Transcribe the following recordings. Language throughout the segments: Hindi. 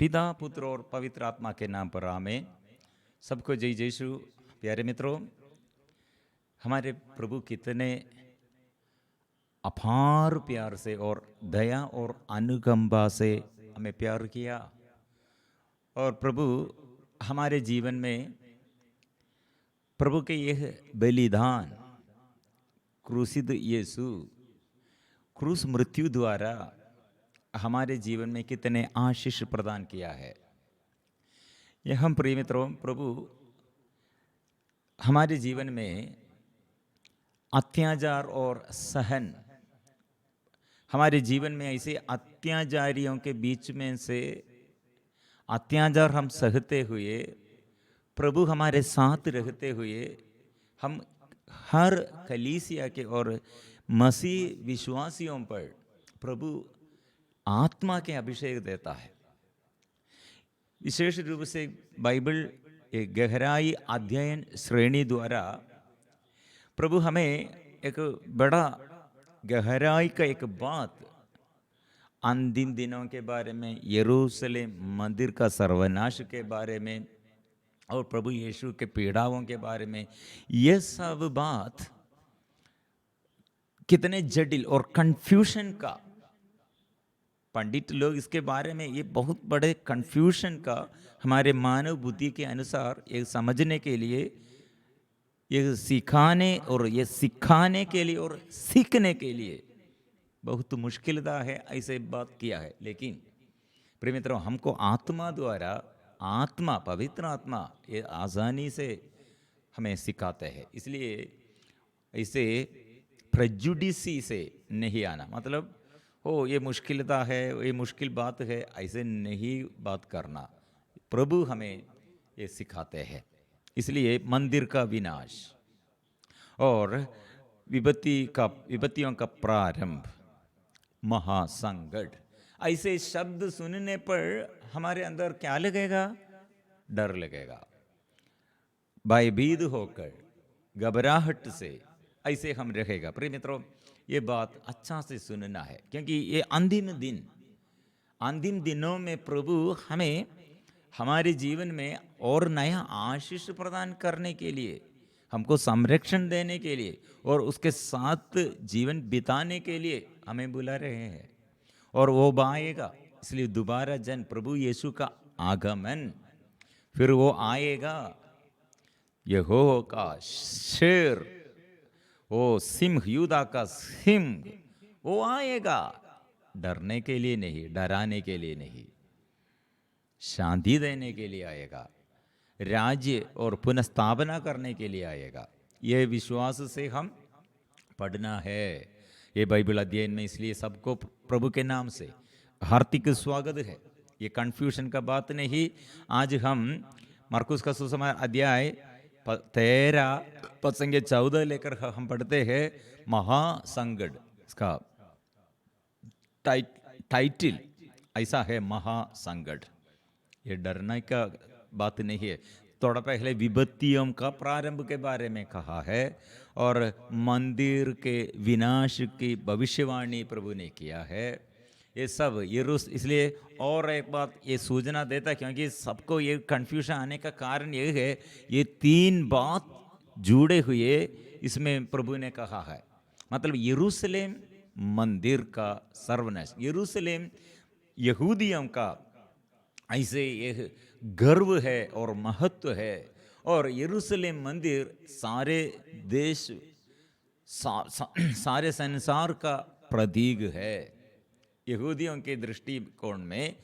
पिता पुत्र और पवित्र आत्मा के नाम पर आमीन। सबको जय यीशु। प्यारे मित्रों, हमारे प्रभु कितने अपार प्यार से और दया और अनुकंपा से हमें प्यार किया। और प्रभु हमारे जीवन में प्रभु के यह बलिदान, क्रूसित यीशु क्रूस मृत्यु द्वारा हमारे जीवन में कितने आशीष प्रदान किया है। यह हम प्रिय मित्रों, प्रभु हमारे जीवन में अत्याचार और सहन, हमारे जीवन में ऐसे अत्याचारियों के बीच में से अत्याचार हम सहते हुए, प्रभु हमारे साथ रहते हुए, हम हर कलीसिया के और मसीह विश्वासियों पर प्रभु आत्मा के अभिषेक देता है। विशेष रूप से बाइबल एक गहराई अध्ययन श्रेणी द्वारा प्रभु हमें एक बड़ा गहराई का एक बात अंतिम दिनों के बारे में, यरूशलेम मंदिर का सर्वनाश के बारे में और प्रभु यीशु के पीड़ाओं के बारे में, यह सब बात कितने जटिल और कंफ्यूजन का, पंडित लोग इसके बारे में ये बहुत बड़े कंफ्यूजन का हमारे मानव बुद्धि के अनुसार ये समझने के लिए, ये सिखाने और ये सिखाने के लिए और सीखने के लिए बहुत मुश्किलता है, ऐसे बात किया है। लेकिन प्रिय मित्रों, हमको आत्मा द्वारा, आत्मा पवित्र आत्मा ये आसानी से हमें सिखाते हैं। इसलिए ऐसे प्रेजुडिसी से नहीं आना, मतलब ये मुश्किलता है, ये मुश्किल बात है, ऐसे नहीं बात करना। प्रभु हमें ये सिखाते हैं। इसलिए मंदिर का विनाश और विपत्तियों का प्रारंभ, महासंकट, ऐसे शब्द सुनने पर हमारे अंदर क्या लगेगा? डर लगेगा। भयभीत होकर, घबराहट से ऐसे हम रहेगा। प्रिय मित्रों, ये बात अच्छा से सुनना है, क्योंकि ये अंतिम दिनों में प्रभु हमें हमारे जीवन में और नया आशीष प्रदान करने के लिए, हमको संरक्षण देने के लिए और उसके साथ जीवन बिताने के लिए हमें बुला रहे हैं। और वो आएगा, इसलिए दोबारा जन प्रभु यीशु का आगमन, फिर वो आएगा, यहोवा का शेर, वो सिंह, यूदा का सिंह, वो आएगा। डरने के लिए नहीं, डराने के लिए नहीं, शांति देने के लिए आएगा, राज्य और पुनर्स्थापना करने के लिए आएगा। यह विश्वास से हम पढ़ना है ये बाइबल अध्ययन में। इसलिए सबको प्रभु के नाम से हार्दिक स्वागत है। ये कंफ्यूजन का बात नहीं। आज हम मरकुस का सुसमाचार अध्याय 13 पद संख्या 14 लेकर हम पढ़ते हैं महासंकट। इसका टाइटल ऐसा है, महासंकट। ये डरने का बात नहीं है। थोड़ा पहले विपत्तियों का प्रारंभ के बारे में कहा है और मंदिर के विनाश की भविष्यवाणी प्रभु ने किया है। ये सब इसलिए और एक बात ये सूचना देता है, क्योंकि सबको ये कंफ्यूजन आने का कारण ये है, ये 3 बात जुड़े हुए इसमें प्रभु ने कहा है। मतलब यरूशलेम मंदिर का सर्वनाश, यरूशलेम यहूदियों का ऐसे यह गर्व है और महत्व है, और यरूशलेम मंदिर सारे देश, सारे संसार का प्रतीक है। यहूदियों के दृष्टिकोण में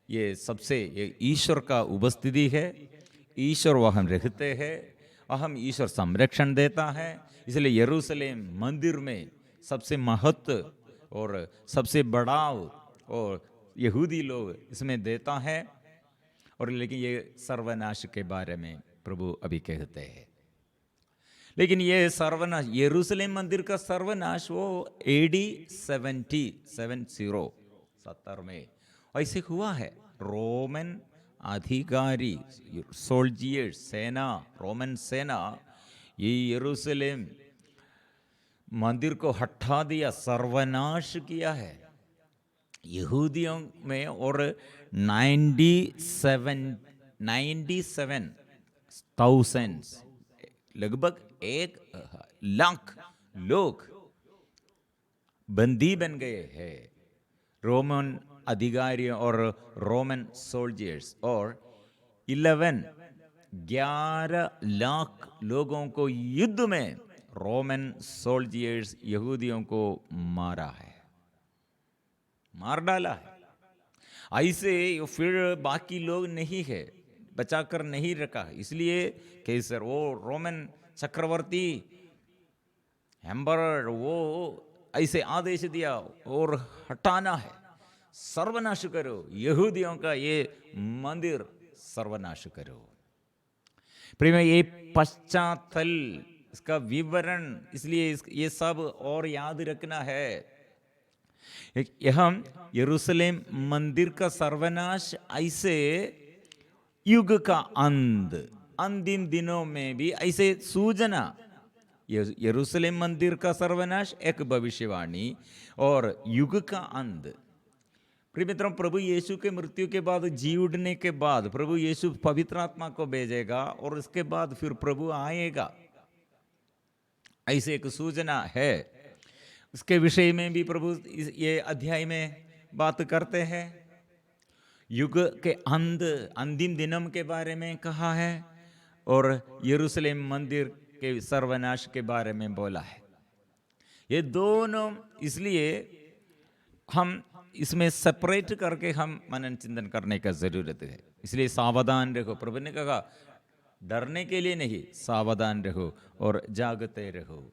ये सबसे, ये ईश्वर का उपस्थिति है, ईश्वर वहाँ रहते हैं, हम ईश्वर संरक्षण देता है। इसलिए यरूशलेम मंदिर में सबसे महत्व और सबसे बढ़ाव और यहूदी लोग इसमें देता है। और लेकिन ये सर्वनाश के बारे में प्रभु अभी कहते हैं। लेकिन ये सर्वनाश, यरूशलेम मंदिर का सर्वनाश वो AD 70 में ऐसे हुआ है। रोमन अधिकारी, सोल्जियर्स, सेना, रोमन सेना ये यरूशलेम मंदिर को हटा दिया, सर्वनाश किया है। यहूदियों में और 97,000 लगभग 1 लाख लोग बंदी बन गए हैं रोमन अधिकारियों और रोमन सोल्जर्स, और 11 लाख लोगों को युद्ध में रोमन सोल्जर्स यहूदियों को मारा है, मार डाला है। ऐसे फिर बाकी लोग नहीं है, बचाकर नहीं रखा, इसलिए कैसर वो रोमन चक्रवर्ती एम्परर वो ऐसे आदेश दिया और हटाना है, सर्वनाश करो यहूदियों का ये मंदिर, सर्वनाश करो। प्रेम, ये पश्चातल इसका विवरण, इसलिए ये सब और याद रखना है। हम यरूशलेम मंदिर का सर्वनाश ऐसे युग का अंत, अंतिम दिनों में भी ऐसे सूचना, यरूशलेम मंदिर का सर्वनाश एक भविष्यवाणी और युग का अंत। प्रिय मित्रों, प्रभु यीशु के मृत्यु के बाद, जी उठने के बाद प्रभु यीशु पवित्र आत्मा को भेजेगा और उसके बाद फिर प्रभु आएगा, ऐसे एक सूचना है। उसके विषय में भी प्रभु ये अध्याय में बात करते हैं। युग के अंत, अंतिम दिनों के बारे में कहा है और यरूशलेम मंदिर के सर्वनाश के बारे में बोला है। ये दोनों इसलिए हम इसमें सेपरेट करके हम मनन चिंतन करने का जरूरत है। इसलिए सावधान रहो, प्रभु ने कहा डरने के लिए नहीं, सावधान रहो और जागते रहो।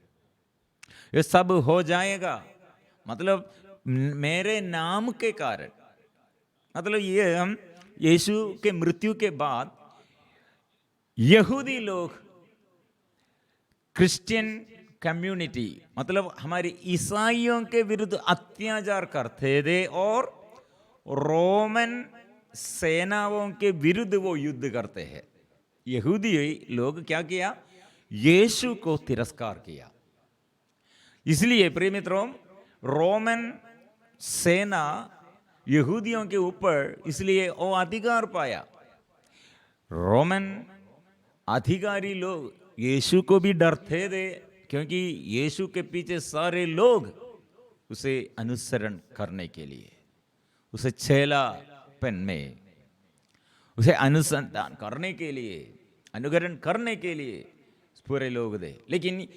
ये सब हो जाएगा, मतलब मेरे नाम के कारण, मतलब ये हम यीशु के मृत्यु के बाद यहूदी लोग, क्रिश्चियन कम्युनिटी, मतलब हमारे ईसाइयों के विरुद्ध अत्याचार करते थे और रोमन सेनाओं के विरुद्ध वो युद्ध करते हैं। यहूदी लोग क्या किया? यीशु को तिरस्कार किया। इसलिए प्रिय मित्रों, रोमन सेना यहूदियों के ऊपर इसलिए वो अधिकार पाया। रोमन अधिकारी लोग यीशु को भी डरते थे, क्योंकि यीशु के पीछे सारे लोग उसे अनुसरण करने के लिए, उसे चेलापन में, उसे अनुसंधान करने के लिए, अनुकरण करने के लिए पूरे लोग थे। लेकिन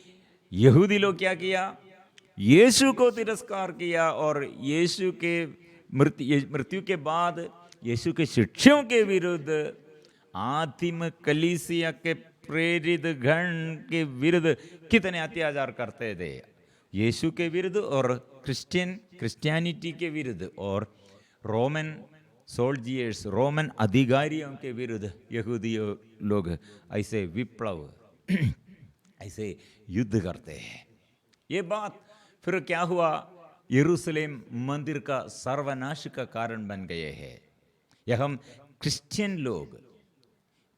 यहूदी लोग क्या किया? यीशु को तिरस्कार किया और यीशु के मृत्यु के बाद यीशु के शिष्यों के विरुद्ध, आदिम कलीसिया के प्रेरित गण के विरुद्ध कितने अत्याचार करते थे, यीशु के विरुद्ध और क्रिश्चियनिटी के विरुद्ध और रोमन सोल्जर्स, रोमन अधिकारियों के विरुद्ध यहूदी लोग ऐसे विप्लव ऐसे युद्ध करते हैं। ये बात फिर क्या हुआ? यरूशलेम मंदिर का सर्वनाश का कारण बन गए हैं। यह हम क्रिश्चियन लोग,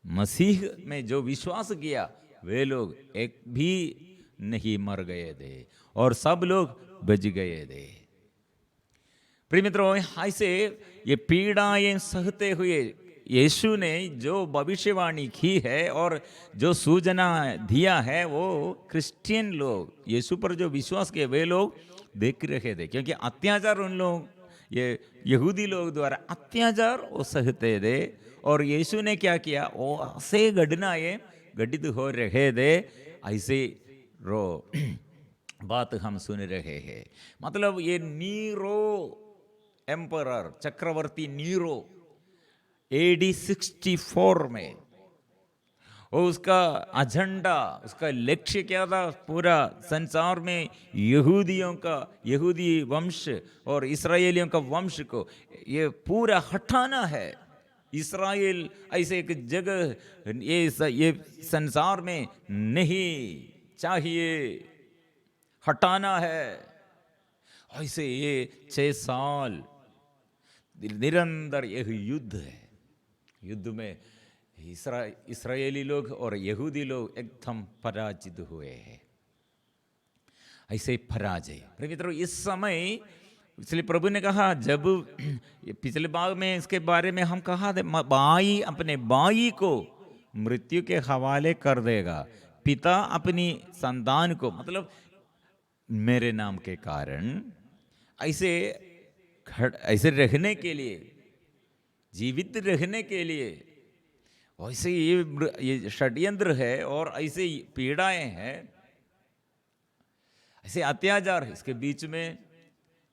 मसीह में जो विश्वास किया, वे लोग एक भी नहीं मर गए थे और सब लोग बच गए थे। प्रिय मित्रों, ऐसे ये पीड़ाएं सहते हुए यीशु ने जो भविष्यवाणी की है और जो सूचना दिया है, वो क्रिश्चियन लोग, यीशु पर जो विश्वास किए, वे लोग देख रहे थे। क्योंकि अत्याचार उन लोग, ये यहूदी लोग द्वारा अत्याचार वो सहते थे और यीशु ने क्या किया? वो ऐसे घटनाएं घटित हो रहे थे, ऐसे बात हम सुन रहे हैं। मतलब ये नीरो एम्परर, चक्रवर्ती नीरो, AD 64 में, और उसका एजेंडा, उसका लक्ष्य क्या था? पूरा संसार में यहूदियों का, यहूदी वंश और इस्राएलियों का वंश को ये पूरा हटाना है। इस्राएल ऐसे एक जगह ये संसार में नहीं चाहिए, हटाना है। ऐसे ये 6 साल निरंतर यह युद्ध है। युद्ध में इस्राएली लोग और यहूदी लोग एकदम पराजित हुए हैं। ऐसे पराजय। मित्रों, इस समय इसलिए प्रभु ने कहा, जब ये पिछले भाग में इसके बारे में हम कहा थे, बाई अपने बाई को मृत्यु के हवाले कर देगा, पिता अपनी संतान को, मतलब मेरे नाम के कारण ऐसे ऐसे रहने के लिए, जीवित रहने के लिए, वैसे ये षड्यंत्र है और ऐसे पीड़ाएं हैं, ऐसे अत्याचार है, इसके बीच में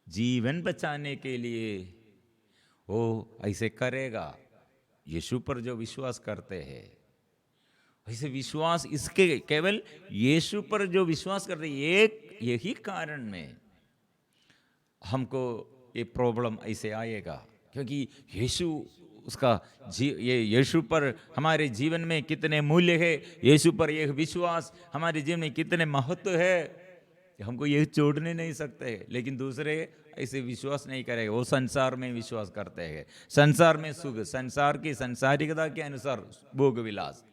जीवन बचाने के लिए वो ऐसे करेगा। यीशु पर जो विश्वास करते हैं, ऐसे विश्वास, इसके केवल यीशु पर जो विश्वास करते हैं, एक यही कारण में हमको ये प्रॉब्लम ऐसे आएगा, क्योंकि यीशु उसका ये यीशु पर हमारे जीवन में कितने मूल्य है, यीशु पर यह विश्वास हमारे जीवन में कितने महत्व है, हमको ये छोड़ने नहीं सकते। लेकिन दूसरे ऐसे विश्वास नहीं करेगा, वो संसार में विश्वास करते हैं, संसार में सुख, संसार की संसारिकता के अनुसार भोग विलास,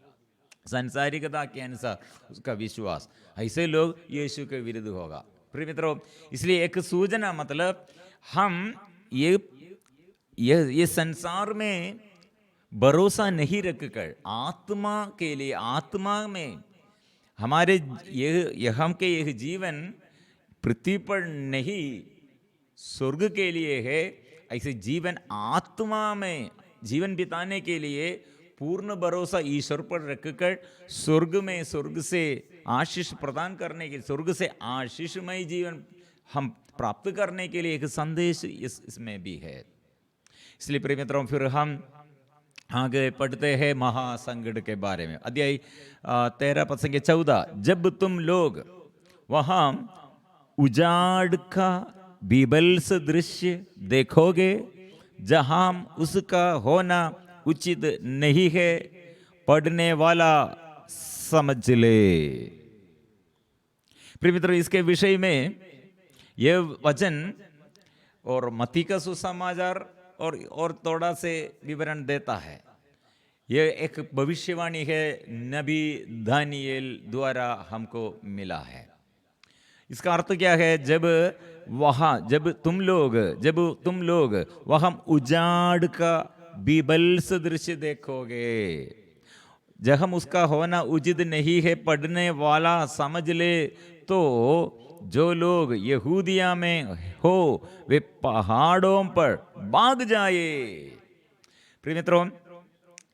संसारिकता के अनुसार उसका विश्वास, ऐसे लोग यीशु के विरुद्ध होगा। प्रिय मित्रों, इसलिए एक सूचना, मतलब हम ये संसार में भरोसा नहीं रखकर आत्मा के लिए, आत्मा में हमारे हम के यह जीवन पृथ्वी पर नहीं स्वर्ग के लिए है, ऐसे जीवन आत्मा में जीवन बिताने के लिए पूर्ण भरोसा ईश्वर पर रखकर स्वर्ग में, स्वर्ग से आशीष प्रदान करने के, स्वर्ग से आशीषमय जीवन हम प्राप्त करने के लिए एक संदेश इसमें भी है। इसलिए प्रिय मित्रों, फिर हम आगे पढ़ते हैं महासंकट के बारे में, अध्याय 13 पद संख्या 14। जब तुम लोग वहां उजाड़ का बीभत्स दृश्य देखोगे, जहां उसका होना उचित नहीं है, पढ़ने वाला समझ ले। प्रिय मित्रों, इसके विषय में यह वचन और मत्ती का सुसमाचार और थोड़ा से विवरण देता है। यह एक भविष्यवाणी है, नबी दानियेल द्वारा हमको मिला है। इसका अर्थ क्या है? जब तुम लोग वहां उजाड़ का बीभत्स दृश्य देखोगे, जब हम उसका होना उचित नहीं है, पढ़ने वाला समझ ले, तो जो लोग यहूदिया में हो वे पहाड़ों पर भाग जाए। प्रिय मित्रों,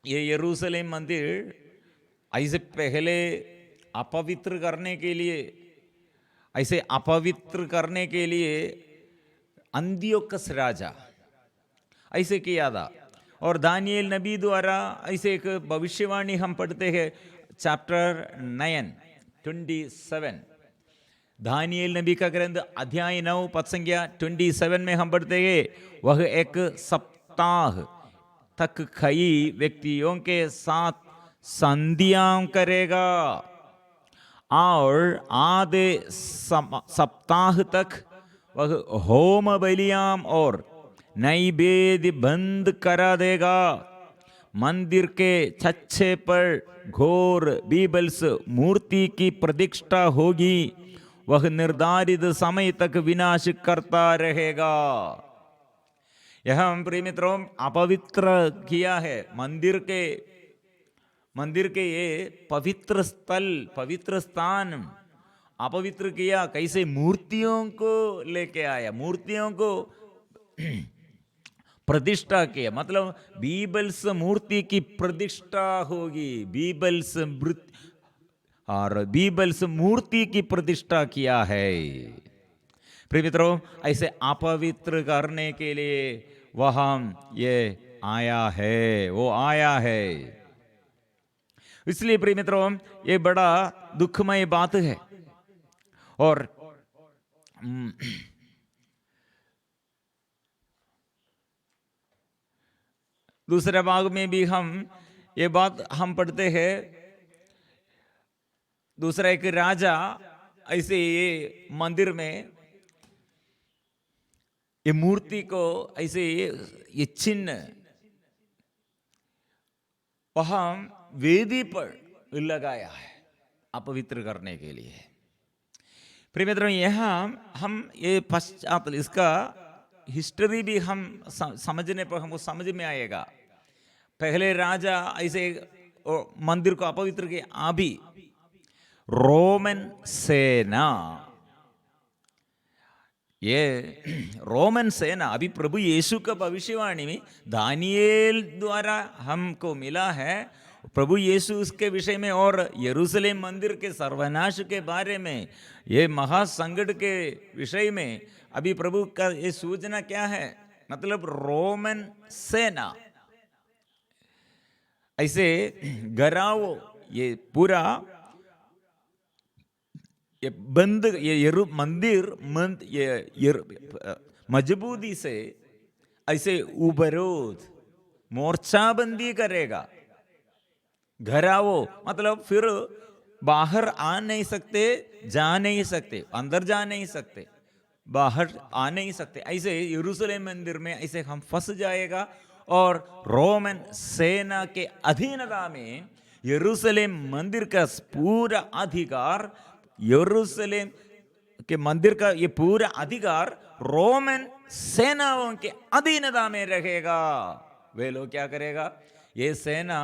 ये यरूशलेम मंदिर ऐसे पहले अपवित्र करने के लिए अंतियोकस राजा ऐसे किया था, और दानियेल नबी द्वारा ऐसे एक भविष्यवाणी हम पढ़ते हैं, चैप्टर 9:27। दानियेल नबी का ग्रंथ अध्याय 9 पद संख्या 27 में हम पढ़ते हैं, वह एक सप्ताह तक कई व्यक्तियों के साथ संधियां करेगा और आधे सप्ताह तक वह होम बलियां और नैवेद्य बंद करा देगा। मंदिर के छज्जे पर घोर बीभत्स मूर्ति की प्रतिष्ठा होगी, वह निर्धारित समय तक विनाश करता रहेगा। यह हम प्रिय मित्रों अपवित्र किया है, मंदिर के ये पवित्र स्थान अपवित्र किया। कैसे? मूर्तियों को लेके आया, मूर्तियों को प्रतिष्ठा किया, मतलब बीभत्स मूर्ति की प्रतिष्ठा होगी, बीभत्स मूर्ति की प्रतिष्ठा किया है। प्रिय मित्रों, ऐसे अपवित्र करने के लिए वहां ये आया है, वो आया है। इसलिए प्रिय मित्रों, ये बड़ा दुखमय बात है। और दूसरे भाग में भी हम ये बात हम पढ़ते हैं, दूसरा एक राजा ऐसे ये मंदिर में ये मूर्ति को ऐसे ये चिन्ह वहां वेदी पर लगाया है अपवित्र करने के लिए। प्रिय मित्रों, यहां हम ये पश्चात इसका हिस्ट्री भी हम समझने पर हमको समझ में आएगा। पहले राजा ऐसे मंदिर को अपवित्र किया, अभी रोमन सेना, ये रोमन सेना, अभी प्रभु यीशु का भविष्यवाणी में दानियेल द्वारा हमको मिला है। प्रभु यीशु उसके विषय में और यरूशलेम मंदिर के सर्वनाश के बारे में, ये महासंकट के विषय में अभी प्रभु का ये सूचना क्या है? मतलब रोमन सेना ऐसे गराओ, ये पूरा ये बंद, ये मंदिर मजबूती से ऐसे उपरोध मोर्चाबंदी करेगा। घराओ मतलब फिर बाहर आ नहीं सकते, जा नहीं सकते, अंदर जा नहीं सकते, बाहर आ नहीं सकते। ऐसे यरूशलेम मंदिर में ऐसे हम फंस जाएगा और रोमन सेना के अधीनता में यरूशलेम मंदिर का पूरा अधिकार, यरूशलेम के मंदिर का ये पूरा अधिकार रोमन सेनाओं के अधीनता में रहेगा। वे लोग क्या करेगा? ये सेना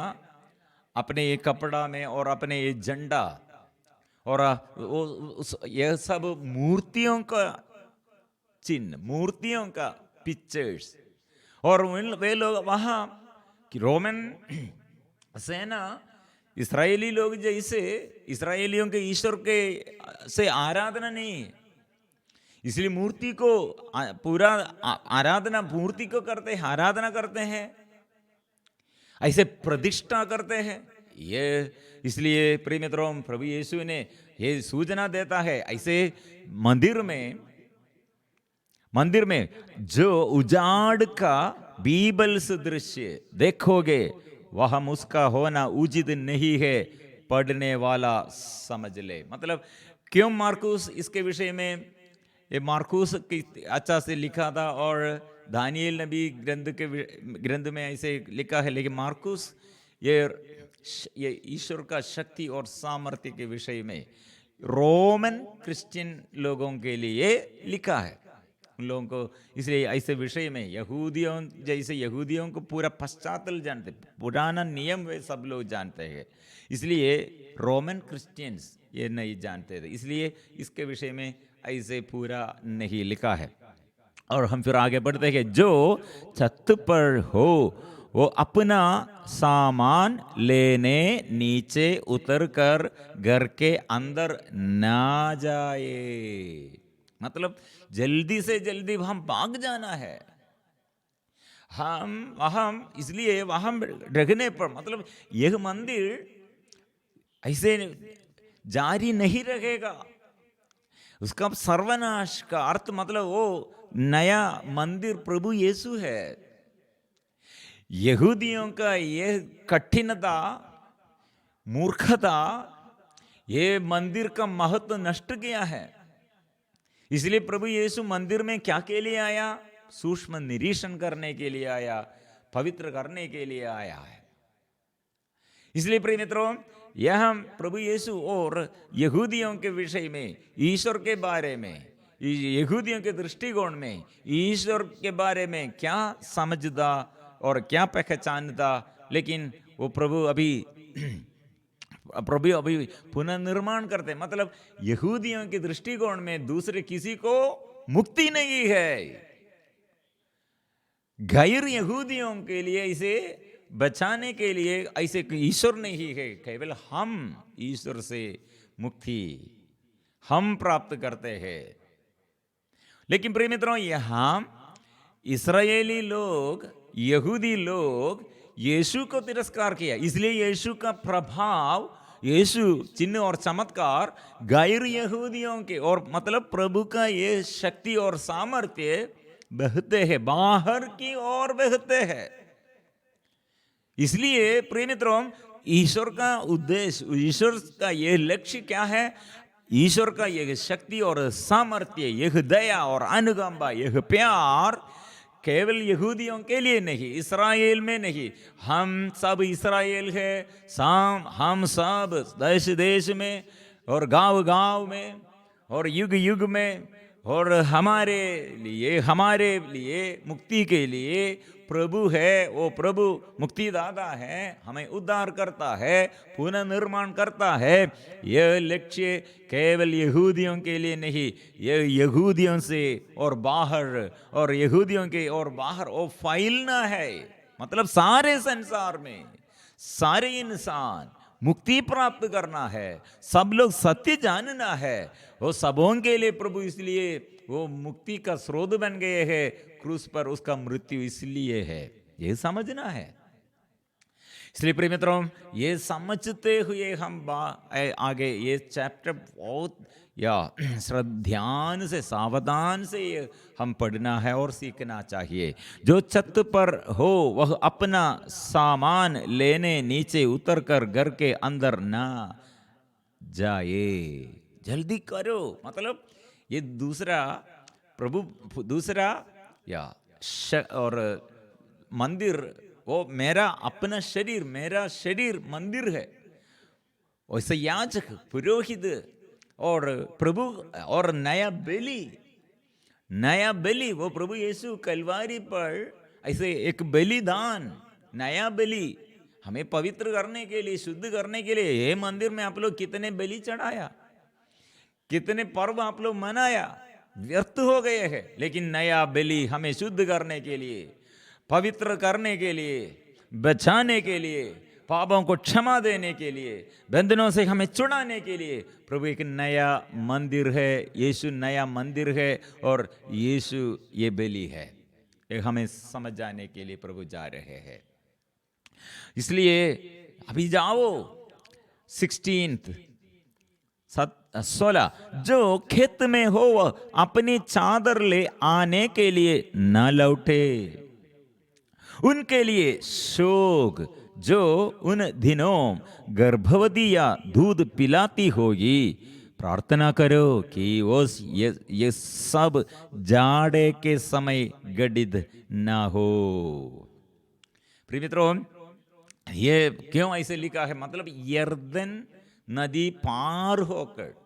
अपने ये कपड़ा में और अपने ये झंडा और ये सब मूर्तियों का चिन्ह, मूर्तियों का पिक्चर्स, और वे लोग वहां कि रोमन सेना इस्राएली लोग जैसे इस्राएलियों के ईश्वर के से आराधना नहीं, इसलिए मूर्ति को पूरा आराधना मूर्ति को करते हैं, आराधना करते हैं, ऐसे प्रतिष्ठा करते हैं। ये इसलिए प्रिय मित्रों, प्रभु यीशु ने ये सूचना देता है, ऐसे मंदिर में जो उजाड़ का बीबल दृश्य देखोगे वह उसका होना उचित नहीं है, पढ़ने वाला समझ ले। मतलब क्यों मार्कुस इसके विषय में, ये मार्कुस की अच्छा से लिखा था और दानियेल नबी ग्रंथ में ऐसे लिखा है, लेकिन मार्कुस ये ईश्वर का शक्ति और सामर्थ्य के विषय में रोमन क्रिश्चियन लोगों के लिए लिखा है, उन लोगों को। इसलिए ऐसे विषय में यहूदियों जैसे यहूदियों को पूरा पश्चातल जानते, पुराना नियम वे सब लोग जानते हैं, इसलिए रोमन क्रिश्चियंस ये नहीं जानते थे, इसलिए इसके विषय में ऐसे पूरा नहीं लिखा है। और हम फिर आगे बढ़ते हैं, जो छत पर हो वो अपना सामान लेने नीचे उतरकर घर के अंदर ना जाए। मतलब जल्दी से जल्दी हम भाग जाना है, हम इसलिए वहां रहने पर, मतलब यह मंदिर ऐसे जारी नहीं रहेगा, उसका सर्वनाश का अर्थ मतलब वो नया मंदिर प्रभु यीशु है। यहूदियों का ये कठिनता, मूर्खता, ये मंदिर का महत्व नष्ट किया है। इसलिए प्रभु यीशु मंदिर में क्या के लिए आया? सूक्ष्म निरीक्षण करने के लिए आया, पवित्र करने के लिए आया है। इसलिए प्रिय मित्रों, यह प्रभु यीशु और यहूदियों के विषय में, ईश्वर के बारे में, यहूदियों के दृष्टिकोण में ईश्वर के बारे में क्या समझदा और क्या पहचानता, लेकिन वो प्रभु अभी पुनर्निर्माण करते, मतलब यहूदियों के दृष्टिकोण में दूसरे किसी को मुक्ति नहीं है, गैर यहूदियों के लिए इसे बचाने के लिए ऐसे ईश्वर नहीं है, केवल हम ईश्वर से मुक्ति हम प्राप्त करते हैं। लेकिन प्रिय मित्रों, यहां इस्राएली लोग, यहूदी लोग यीशु को तिरस्कार किया, इसलिए यीशु का प्रभाव, यीशु चिन्ह और चमत्कार गैर यहूदियों के, और मतलब प्रभु का ये शक्ति और सामर्थ्य बहते हैं, बाहर की ओर बहते हैं। इसलिए प्रिय मित्रों, ईश्वर का उद्देश्य, ईश्वर का यह लक्ष्य क्या है? ईश्वर का यह शक्ति और सामर्थ्य, यह दया और अनुकंपा, यह प्यार केवल यहूदियों के लिए नहीं, इस्राएल में नहीं, हम सब इस्राएल है, हम सब देश देश में और गांव गांव में और युग युग में और हमारे लिए मुक्ति के लिए प्रभु है। वो प्रभु मुक्तिदाता है, हमें उद्धार करता है, पुनर्निर्माण करता है। यह लक्ष्य केवल यहूदियों के लिए नहीं, यह यहूदियों से और बाहर और यहूदियों के और बाहर वो फैलना है। मतलब सारे संसार में सारे इंसान मुक्ति प्राप्त करना है, सब लोग सत्य जानना है। वो सबों के लिए प्रभु इसलिए वो मुक्ति का स्रोत बन गए हैं। क्रूस पर उसका मृत्यु इसलिए है, ये समझना है। इसलिए प्रिय मित्रों, ये समझते हुए हम आगे ये चैप्टर बहुत ध्यान से सावधान से हम पढ़ना है और सीखना चाहिए। जो छत पर हो वह अपना सामान लेने नीचे उतरकर घर के अंदर ना जाए। जल्दी करो। मतलब ये दूसरा और मंदिर, वो मेरा अपना शरीर, मेरा शरीर मंदिर है। वैसे याजक, पुरोहित और प्रभु और नया बलि वो प्रभु यीशु कलवारी पर ऐसे एक बलिदान, नया बलि हमें पवित्र करने के लिए, शुद्ध करने के लिए। ये मंदिर में आप लोग कितने बलि चढ़ाया, कितने पर्व आप लोग मनाया, व्यर्थ हो गए हैं। लेकिन नया बलि हमें शुद्ध करने के लिए, पवित्र करने के लिए, बचाने के लिए, पापों को क्षमा देने के लिए, बंधनों से हमें छुड़ाने के लिए प्रभु एक नया मंदिर है। यीशु नया मंदिर है और यीशु ये बलि है। एक हमें समझ जाने के लिए प्रभु जा रहे हैं। इसलिए अभी जाओ 16 जो खेत में हो वह अपनी चादर ले आने के लिए न लौटे, उनके लिए शोक जो उन दिनों गर्भवती या दूध पिलाती होगी। प्रार्थना करो कि वो ये सब जाड़े के समय घटित ना हो। प्रिय मित्रों, ये क्यों ऐसे लिखा है? मतलब यर्दन नदी पार होकर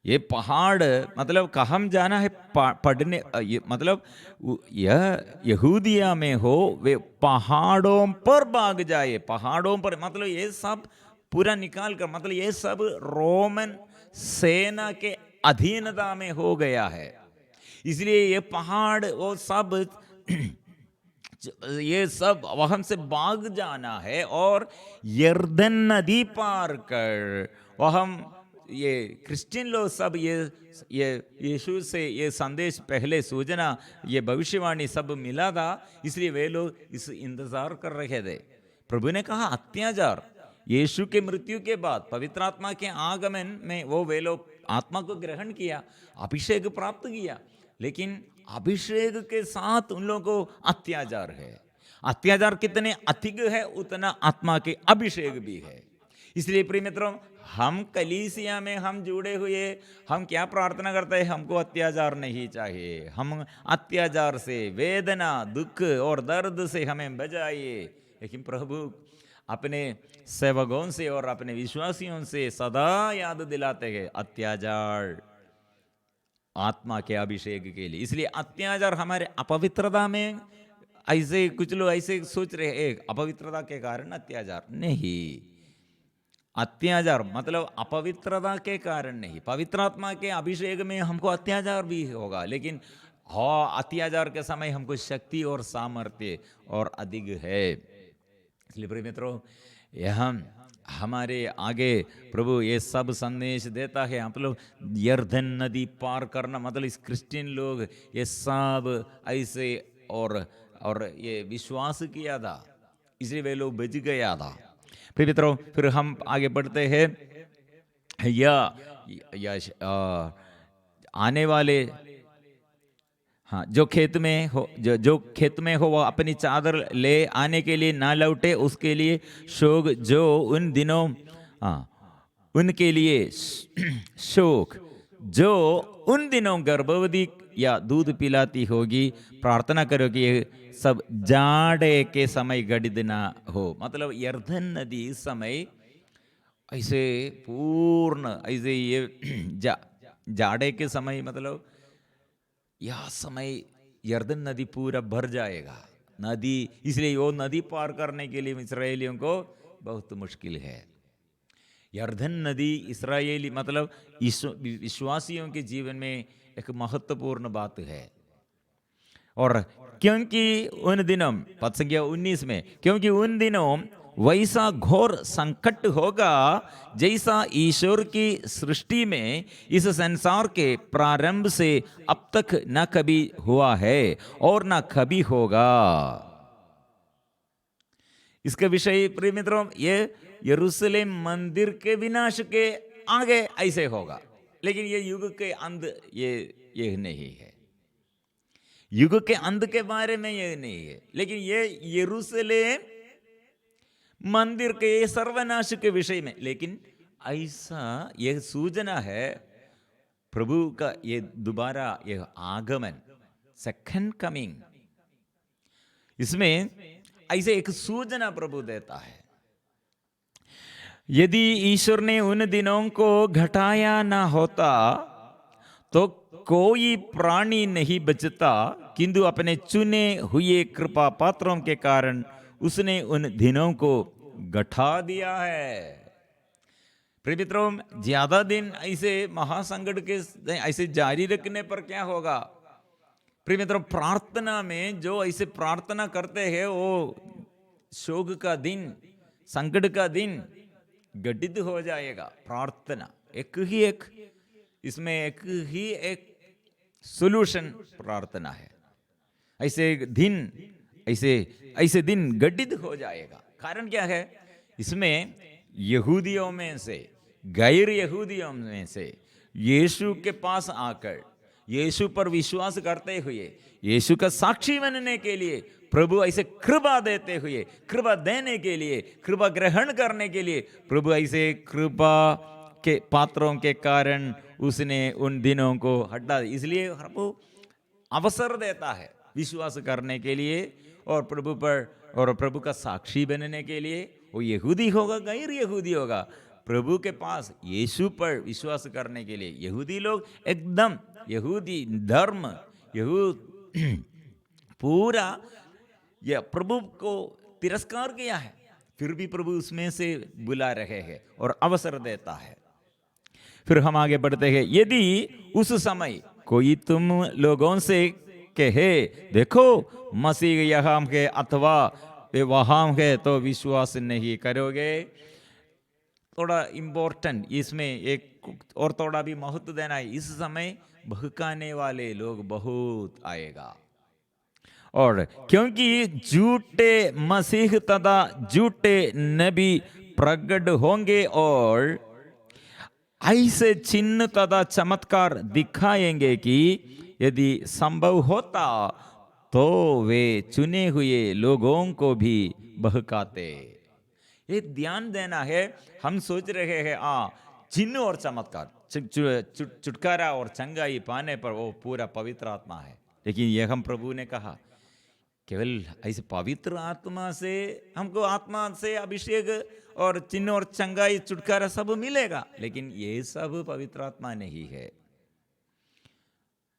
ये पहाड़, मतलब कहाँ जाना है पढ़ने, मतलब यह यहूदिया में हो, वे पहाड़ों पर भाग जाए। पहाड़ों पर मतलब ये सब पूरा निकाल कर, मतलब ये सब रोमन सेना के अधीनता में हो गया है। इसलिए ये पहाड़ वो सब ये सब वहां से भाग जाना है और यर्दन नदी पार कर वहां ये क्रिश्चियन लोग सब ये यीशु से ये संदेश पहले सूचना, ये भविष्यवाणी सब मिला था। इसलिए वे लोग इस इंतजार कर रहे थे। प्रभु ने कहा अत्याचार, यीशु के मृत्यु के बाद पवित्र आत्मा के आगमन में वे लोग आत्मा को ग्रहण किया, अभिषेक प्राप्त किया। लेकिन अभिषेक के साथ उन लोगों को अत्याचार है। अत्याचार कितने अधिक है उतना आत्मा के अभिषेक भी है। इसलिए प्रिय मित्रों, हम कलीसिया में हम जुड़े हुए, हम क्या प्रार्थना करते हैं? हमको अत्याचार नहीं चाहिए। हम अत्याचार से, वेदना, दुख और दर्द से हमें बचाइए। लेकिन प्रभु अपने सेवकों से और अपने विश्वासियों से सदा याद दिलाते हैं अत्याचार आत्मा के अभिषेक के लिए। इसलिए अत्याचार हमारे अपवित्रता में, ऐसे कुछ लोग ऐसे सोच रहे हैं अपवित्रता के कारण अत्याचार नहीं। अत्याचार मतलब अपवित्रता के कारण नहीं, पवित्र आत्मा के अभिषेक में हमको अत्याचार भी होगा। लेकिन अत्याचार के समय हमको शक्ति और सामर्थ्य और अधिक है। इसलिए प्रिय मित्रों, यहाँ हमारे आगे प्रभु ये सब संदेश देता है। आप लोग यर्दन नदी पार करना, मतलब इस क्रिश्चियन लोग ये सब ऐसे और ये विश्वास किया था, इसलिए वे लोग बच गया था। फिर मित्रों, फिर हम आगे बढ़ते हैं। आने वाले, हाँ, जो खेत में हो वह अपनी चादर ले आने के लिए ना लौटे, उसके लिए शोक जो उन दिनों, उनके लिए शोक जो उन दिनों गर्भवती या दूध पिलाती होगी। प्रार्थना करो कि ये सब जाड़े के समय घटित ना हो। मतलब यर्दन नदी इस समय ऐसे पूर्ण ऐसे ये जाड़े के समय मतलब यह समय यर्दन नदी पूरा भर जाएगा नदी, इसलिए वो नदी पार करने के लिए इस्राएलियों को बहुत मुश्किल है। यर्दन नदी इस्राएली मतलब विश्वासियों के जीवन में एक महत्वपूर्ण बात है। और क्योंकि उन दिनों पद संख्या 19 में, क्योंकि उन दिनों वैसा घोर संकट होगा जैसा ईश्वर की सृष्टि में इस संसार के प्रारंभ से अब तक न कभी हुआ है और न कभी होगा। इसका विषय प्रिय मित्रों, ये यरूशलेम मंदिर के विनाश के आगे ऐसे होगा, लेकिन ये युग के अंत ये नहीं है। युग के अंत के बारे में ये नहीं है, लेकिन ये यरूशलेम मंदिर के सर्वनाश के विषय में। लेकिन ऐसा यह सूचना है प्रभु का ये दोबारा यह आगमन, सेकंड कमिंग, इसमें ऐसे एक सूचना प्रभु देता है। यदि ईश्वर ने उन दिनों को घटाया ना होता तो कोई प्राणी नहीं बचता, किंतु अपने चुने हुए कृपा पात्रों के कारण उसने उन दिनों को घटा दिया है। प्रिय मित्रों, ज्यादा दिन ऐसे महासंकट के ऐसे जारी रखने पर क्या होगा? प्रिय मित्रों, प्रार्थना में जो ऐसे प्रार्थना करते हैं वो शोक का दिन, संकट का दिन घटित हो जाएगा। प्रार्थना इसमें एक ही एक सॉल्यूशन प्रार्थना है। ऐसे दिन घटित हो जाएगा। कारण क्या है? इसमें यहूदियों में से, गैर यहूदियों में से यीशु के पास आकर यीशु पर विश्वास करते हुए यीशु का साक्षी बनने के लिए प्रभु ऐसे कृपा देते हुए, कृपा देने के लिए, कृपा ग्रहण करने के लिए प्रभु ऐसे कृपा के पात्रों के कारण उसने उन दिनों को हटा। इसलिए प्रभु अवसर देता है विश्वास करने के लिए और प्रभु पर और प्रभु का साक्षी बनने के लिए। वो यहूदी होगा, गैर यहूदी होगा, प्रभु के पास यीशु पर विश्वास करने के लिए। यहूदी लोग एकदम यहूदी धर्म पूरा यह प्रभु को तिरस्कार किया है, फिर भी प्रभु उसमें से बुला रहे हैं और अवसर देता है। फिर हम आगे बढ़ते हैं। यदि उस समय कोई तुम लोगों से कहे देखो मसीह यहाँ है अथवा वे वहां है, तो विश्वास नहीं करोगे। थोड़ा इंपॉर्टेंट इसमें एक और थोड़ा भी महत्व देना है। इस समय भड़काने वाले लोग बहुत आएगा, और क्योंकि झूठे मसीह तथा झूठे नबी प्रकट होंगे और ऐसे चिन्ह तथा चमत्कार दिखाएंगे कि यदि संभव होता तो वे चुने हुए लोगों को भी बहकाते। ये ध्यान देना है। हम सोच रहे हैं चिन्ह और चमत्कार, छुटकारा और चंगाई पाने पर वो पूरा पवित्र आत्मा है, लेकिन यह हम प्रभु ने कहा केवल ऐसे पवित्र आत्मा से हमको आत्मा से अभिषेक और चिन्ह और चंगाई छुटकारा सब मिलेगा, लेकिन ये सब पवित्र आत्मा नहीं है।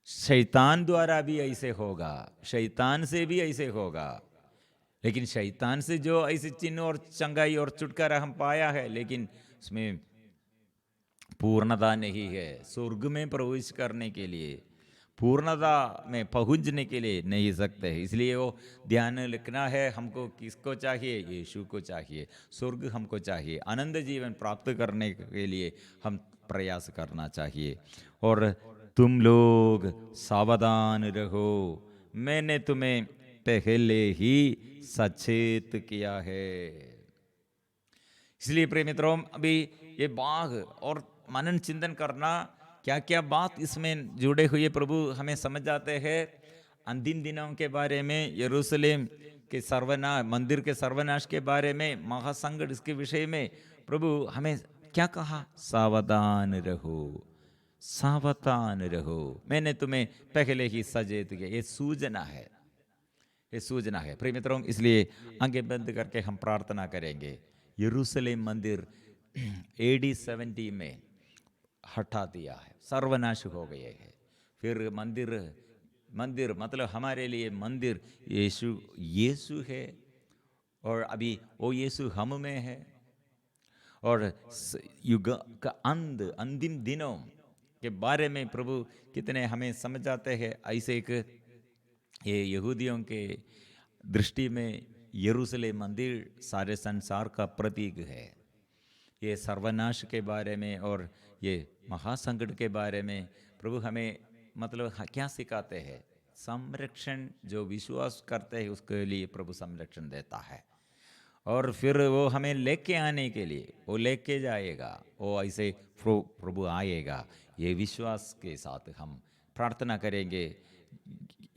शैतान द्वारा भी ऐसे होगा, शैतान से भी ऐसे होगा, लेकिन शैतान से जो ऐसे चिन्ह और चंगाई और छुटकारा हम पाया है, लेकिन उसमें पूर्णता नहीं है। स्वर्ग में प्रवेश करने के लिए, पूर्णता में पहुंचने के लिए नहीं सकते हैं। इसलिए वो ध्यान रखना है, हमको किसको चाहिए? यीशु को चाहिए। स्वर्ग हमको चाहिए। आनंद जीवन प्राप्त करने के लिए हम प्रयास करना चाहिए। और तुम लोग सावधान रहो, मैंने तुम्हें पहले ही सचेत किया है। इसलिए प्रिय मित्रों, अभी ये बाग और मनन चिंतन करना, क्या क्या बात इसमें जुड़े हुए प्रभु हमें समझ जाते हैं। अंतिम दिनों के बारे में, यरूशलेम के सर्वनाश, मंदिर के सर्वनाश के बारे में, महासंकट इसके विषय में प्रभु हमें क्या कहा? सावधान रहो, सावधान रहो, मैंने तुम्हें पहले ही सचेत किया। ये सूचना है, ये सूचना है प्रिय मित्रों। इसलिए आंखें बंद करके हम प्रार्थना करेंगे। यरूशलेम मंदिर AD 70 में हटा दिया है, सर्वनाश हो गए हैं। फिर मंदिर, मंदिर मतलब हमारे लिए मंदिर यीशु, यीशु है, और अभी वो यीशु हम में है। और युग का अंत, अंतिम दिनों के बारे में प्रभु कितने हमें समझाते हैं। ऐसे एक ये यहूदियों के दृष्टि में यरूशलेम मंदिर सारे संसार का प्रतीक है। ये सर्वनाश के बारे में और ये महासंकट के बारे में प्रभु हमें मतलब क्या सिखाते हैं? संरक्षण, जो विश्वास करते हैं उसके लिए प्रभु संरक्षण देता है। और फिर वो हमें लेके आने के लिए वो लेके जाएगा, वो ऐसे प्रभु आएगा। ये विश्वास के साथ हम प्रार्थना करेंगे।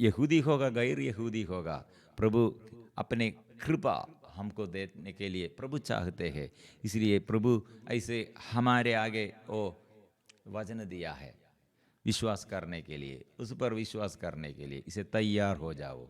यहूदी होगा, गैर यहूदी होगा, प्रभु अपने कृपा हमको देने के लिए प्रभु चाहते हैं। इसलिए प्रभु ऐसे हमारे आगे वो वचन दिया है विश्वास करने के लिए, उस पर विश्वास करने के लिए। इसे तैयार हो जाओ।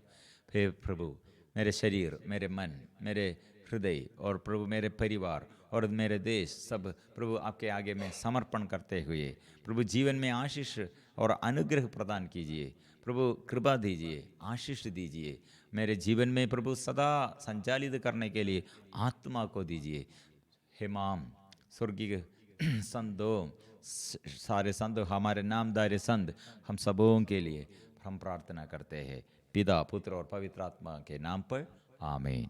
फिर प्रभु मेरे शरीर, मेरे मन, मेरे हृदय और प्रभु मेरे परिवार और मेरे देश सब प्रभु आपके आगे में समर्पण करते हुए प्रभु जीवन में आशीष और अनुग्रह प्रदान कीजिए। प्रभु कृपा दीजिए, आशीष दीजिए। मेरे जीवन में प्रभु सदा संचालित करने के लिए आत्मा को दीजिए। हेमाम स्वर्गीय संतों, सारे संत, हमारे नामधारी संत, हम सबों के लिए हम प्रार्थना करते हैं पिता, पुत्र और पवित्र आत्मा के नाम पर। आमीन।